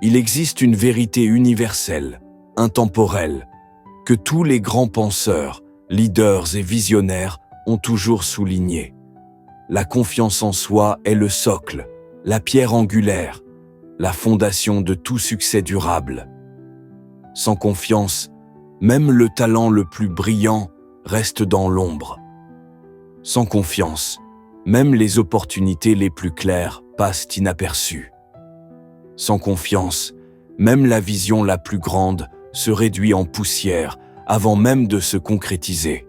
Il existe une vérité universelle, intemporelle, que tous les grands penseurs, leaders et visionnaires ont toujours soulignée. La confiance en soi est le socle, la pierre angulaire, la fondation de tout succès durable. Sans confiance, même le talent le plus brillant reste dans l'ombre. Sans confiance, même les opportunités les plus claires passent inaperçues. Sans confiance, même la vision la plus grande se réduit en poussière avant même de se concrétiser.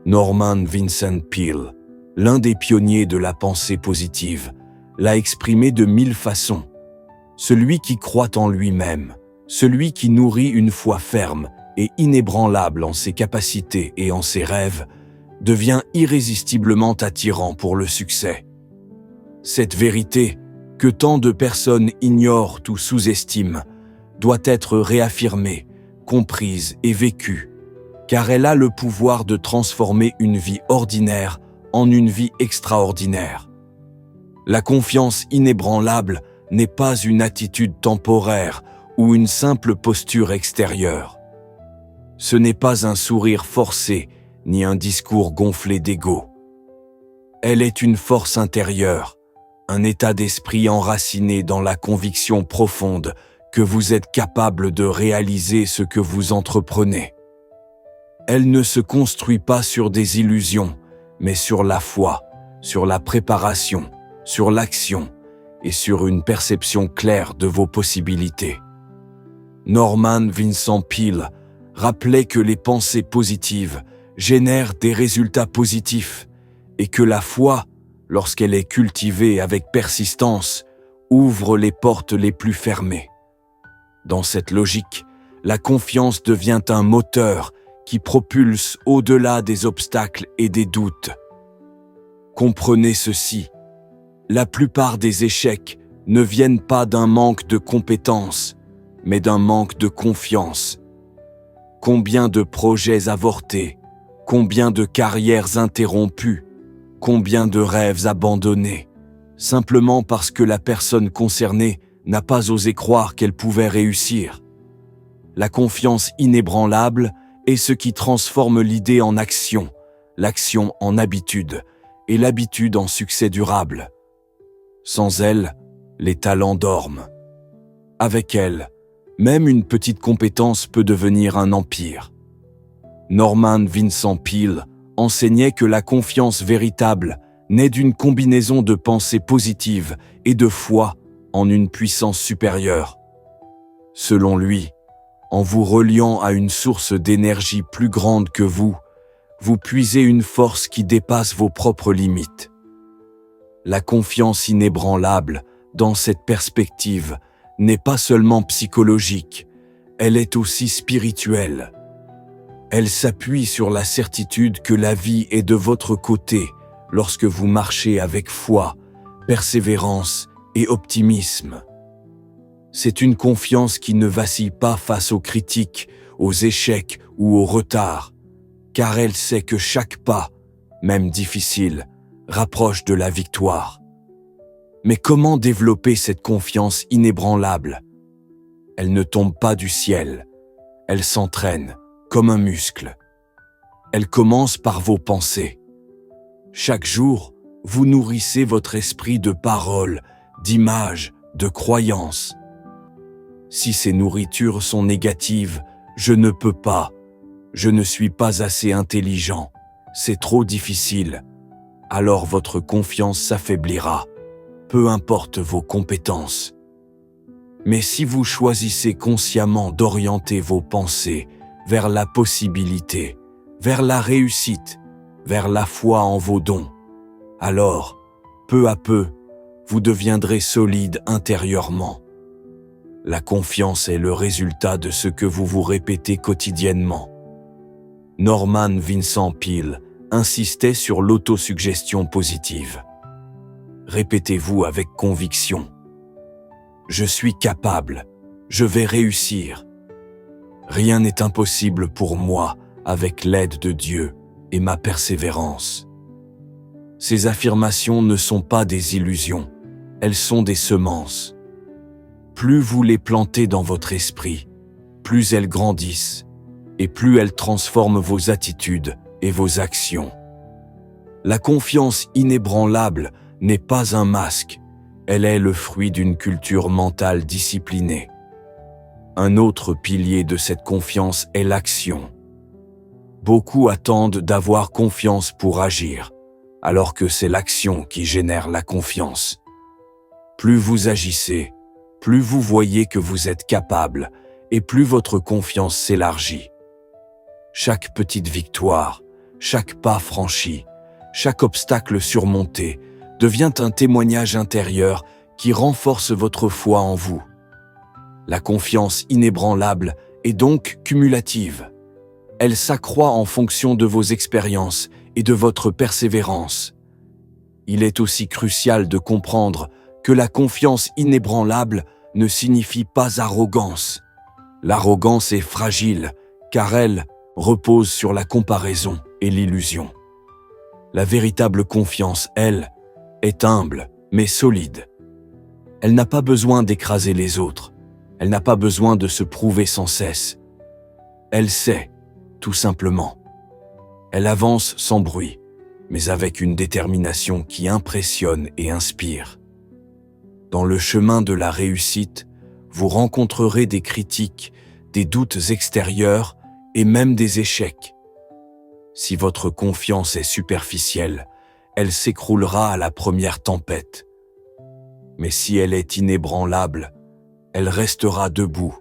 Norman Vincent Peale, l'un des pionniers de la pensée positive, l'a exprimé de 1000 façons. Celui qui croit en lui-même, celui qui nourrit une foi ferme et inébranlable en ses capacités et en ses rêves, devient irrésistiblement attirant pour le succès. Cette vérité, que tant de personnes ignorent ou sous-estiment, doit être réaffirmée, comprise et vécue, car elle a le pouvoir de transformer une vie ordinaire en une vie extraordinaire. La confiance inébranlable n'est pas une attitude temporaire ou une simple posture extérieure. Ce n'est pas un sourire forcé ni un discours gonflé d'ego. Elle est une force intérieure, un état d'esprit enraciné dans la conviction profonde que vous êtes capable de réaliser ce que vous entreprenez. Elle ne se construit pas sur des illusions, mais sur la foi, sur la préparation, sur l'action et sur une perception claire de vos possibilités. Norman Vincent Peale rappelait que les pensées positives génèrent des résultats positifs et que la foi, lorsqu'elle est cultivée avec persistance, ouvre les portes les plus fermées. Dans cette logique, la confiance devient un moteur qui propulse au-delà des obstacles et des doutes. Comprenez ceci, la plupart des échecs ne viennent pas d'un manque de compétences, mais d'un manque de confiance. Combien de projets avortés, combien de carrières interrompues, combien de rêves abandonnés, simplement parce que la personne concernée n'a pas osé croire qu'elle pouvait réussir. La confiance inébranlable est ce qui transforme l'idée en action, l'action en habitude, et l'habitude en succès durable. Sans elle, les talents dorment. Avec elle, même une petite compétence peut devenir un empire. Norman Vincent Peale enseignait que la confiance véritable naît d'une combinaison de pensées positives et de foi en une puissance supérieure. Selon lui, en vous reliant à une source d'énergie plus grande que vous, vous puisez une force qui dépasse vos propres limites. La confiance inébranlable, dans cette perspective, n'est pas seulement psychologique, elle est aussi spirituelle. Elle s'appuie sur la certitude que la vie est de votre côté lorsque vous marchez avec foi, persévérance et optimisme. C'est une confiance qui ne vacille pas face aux critiques, aux échecs ou aux retards, car elle sait que chaque pas, même difficile, rapproche de la victoire. Mais comment développer cette confiance inébranlable? Elle ne tombe pas du ciel, elle s'entraîne comme un muscle. Elle commence par vos pensées. Chaque jour, vous nourrissez votre esprit de paroles, d'images, de croyances. Si ces nourritures sont négatives, je ne peux pas, je ne suis pas assez intelligent, c'est trop difficile, alors votre confiance s'affaiblira, peu importe vos compétences. Mais si vous choisissez consciemment d'orienter vos pensées vers la possibilité, vers la réussite, vers la foi en vos dons, alors, peu à peu, vous deviendrez solide intérieurement. La confiance est le résultat de ce que vous vous répétez quotidiennement. Norman Vincent Peale insistait sur l'autosuggestion positive. Répétez-vous avec conviction. Je suis capable, je vais réussir. Rien n'est impossible pour moi avec l'aide de Dieu et ma persévérance. Ces affirmations ne sont pas des illusions, elles sont des semences. plus vous les plantez dans votre esprit, plus elles grandissent, et plus elles transforment vos attitudes et vos actions. La confiance inébranlable n'est pas un masque, elle est le fruit d'une culture mentale disciplinée. Un autre pilier de cette confiance est l'action. Beaucoup attendent d'avoir confiance pour agir, alors que c'est l'action qui génère la confiance. Plus vous agissez, plus vous voyez que vous êtes capable, et plus votre confiance s'élargit. Chaque petite victoire, chaque pas franchi, chaque obstacle surmonté devient un témoignage intérieur qui renforce votre foi en vous. La confiance inébranlable est donc cumulative. Elle s'accroît en fonction de vos expériences et de votre persévérance. Il est aussi crucial de comprendre que la confiance inébranlable ne signifie pas arrogance. L'arrogance est fragile, car elle repose sur la comparaison et l'illusion. La véritable confiance, elle, est humble, mais solide. Elle n'a pas besoin d'écraser les autres. Elle n'a pas besoin de se prouver sans cesse. Elle sait, tout simplement. Elle avance sans bruit, mais avec une détermination qui impressionne et inspire. Dans le chemin de la réussite, vous rencontrerez des critiques, des doutes extérieurs et même des échecs. Si votre confiance est superficielle, elle s'écroulera à la première tempête. Mais si elle est inébranlable, elle restera debout,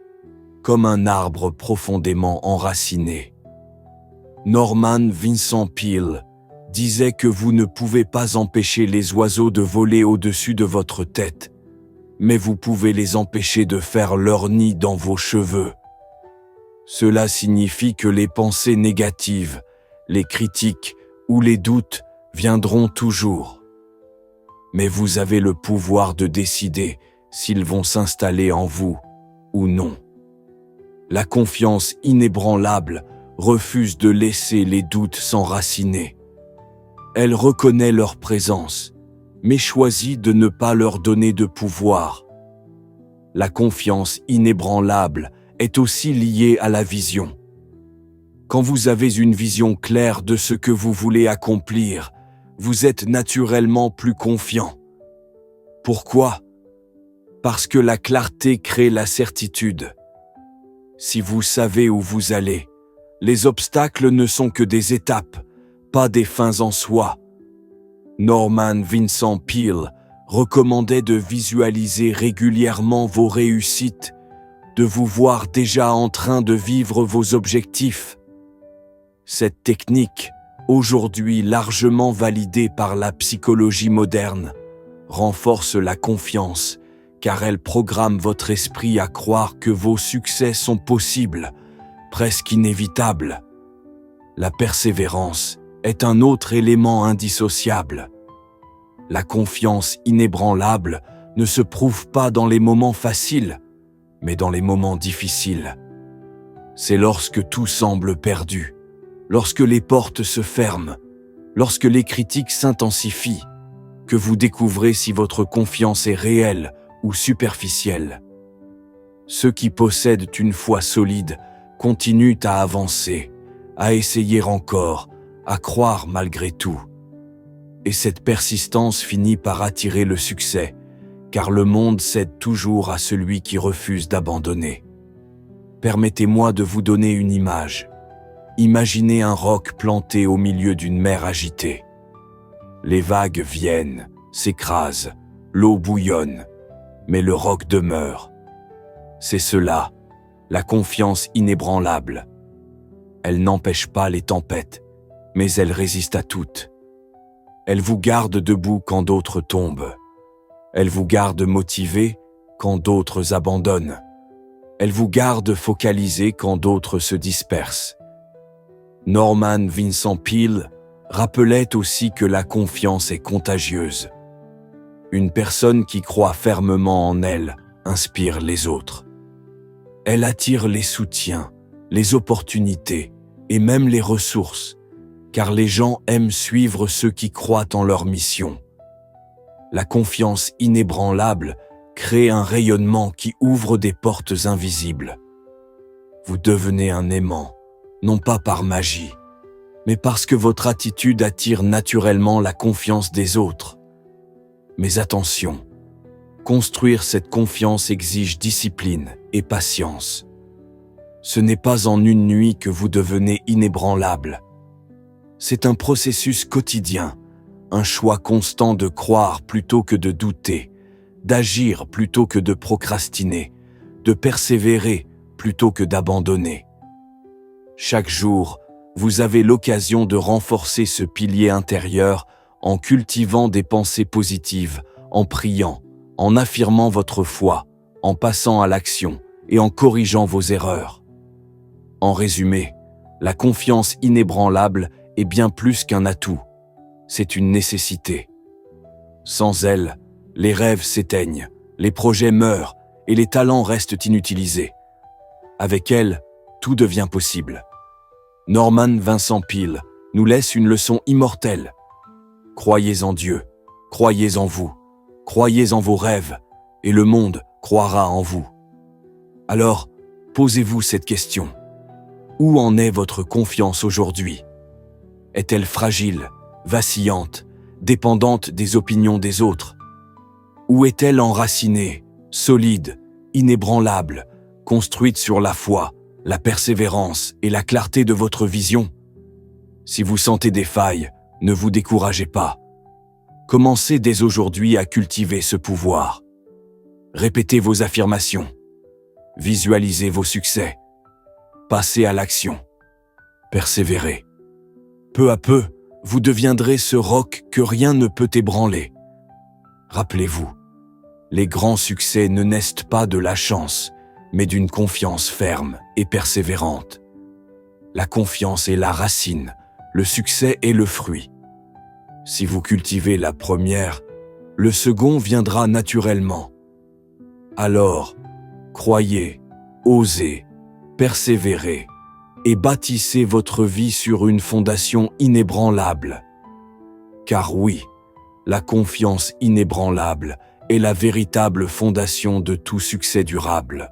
comme un arbre profondément enraciné. Norman Vincent Peale disait que vous ne pouvez pas empêcher les oiseaux de voler au-dessus de votre tête, mais vous pouvez les empêcher de faire leur nid dans vos cheveux. Cela signifie que les pensées négatives, les critiques ou les doutes viendront toujours. Mais vous avez le pouvoir de décider s'ils vont s'installer en vous ou non. La confiance inébranlable refuse de laisser les doutes s'enraciner. Elle reconnaît leur présence, mais choisit de ne pas leur donner de pouvoir. La confiance inébranlable est aussi liée à la vision. Quand vous avez une vision claire de ce que vous voulez accomplir, vous êtes naturellement plus confiant. Pourquoi ? Parce que la clarté crée la certitude. Si vous savez où vous allez, les obstacles ne sont que des étapes, pas des fins en soi. Norman Vincent Peale recommandait de visualiser régulièrement vos réussites, de vous voir déjà en train de vivre vos objectifs. Cette technique, aujourd'hui largement validée par la psychologie moderne, renforce la confiance, car elle programme votre esprit à croire que vos succès sont possibles, presque inévitables. La persévérance est un autre élément indissociable. La confiance inébranlable ne se prouve pas dans les moments faciles, mais dans les moments difficiles. C'est lorsque tout semble perdu, lorsque les portes se ferment, lorsque les critiques s'intensifient, que vous découvrez si votre confiance est réelle ou superficielle. Ceux qui possèdent une foi solide continuent à avancer, à essayer encore, à croire malgré tout. Et cette persistance finit par attirer le succès, car le monde cède toujours à celui qui refuse d'abandonner. Permettez-moi de vous donner une image. Imaginez un roc planté au milieu d'une mer agitée. Les vagues viennent, s'écrasent, l'eau bouillonne, mais le roc demeure. C'est cela, la confiance inébranlable. Elle n'empêche pas les tempêtes, mais elle résiste à toutes. Elle vous garde debout quand d'autres tombent. Elle vous garde motivé quand d'autres abandonnent. Elle vous garde focalisé quand d'autres se dispersent. Norman Vincent Peale rappelait aussi que la confiance est contagieuse. Une personne qui croit fermement en elle inspire les autres. Elle attire les soutiens, les opportunités et même les ressources, car les gens aiment suivre ceux qui croient en leur mission. La confiance inébranlable crée un rayonnement qui ouvre des portes invisibles. Vous devenez un aimant, non pas par magie, mais parce que votre attitude attire naturellement la confiance des autres. Mais attention, construire cette confiance exige discipline et patience. Ce n'est pas en une nuit que vous devenez inébranlable. C'est un processus quotidien, un choix constant de croire plutôt que de douter, d'agir plutôt que de procrastiner, de persévérer plutôt que d'abandonner. Chaque jour, vous avez l'occasion de renforcer ce pilier intérieur en cultivant des pensées positives, en priant, en affirmant votre foi, en passant à l'action et en corrigeant vos erreurs. En résumé, la confiance inébranlable est bien plus qu'un atout, c'est une nécessité. Sans elle, les rêves s'éteignent, les projets meurent et les talents restent inutilisés. Avec elle, tout devient possible. Norman Vincent Peale nous laisse une leçon immortelle. Croyez en Dieu, croyez en vous, croyez en vos rêves, et le monde croira en vous. Alors, posez-vous cette question. Où en est votre confiance aujourd'hui? Est-elle fragile, vacillante, dépendante des opinions des autres? Ou est-elle enracinée, solide, inébranlable, construite sur la foi, la persévérance et la clarté de votre vision? Si vous sentez des failles, ne vous découragez pas. Commencez dès aujourd'hui à cultiver ce pouvoir. Répétez vos affirmations. Visualisez vos succès. Passez à l'action. Persévérez. Peu à peu, vous deviendrez ce roc que rien ne peut ébranler. Rappelez-vous, les grands succès ne naissent pas de la chance, mais d'une confiance ferme et persévérante. La confiance est la racine, le succès est le fruit. Si vous cultivez la première, le second viendra naturellement. Alors, croyez, osez, persévérez et bâtissez votre vie sur une fondation inébranlable. Car oui, la confiance inébranlable est la véritable fondation de tout succès durable.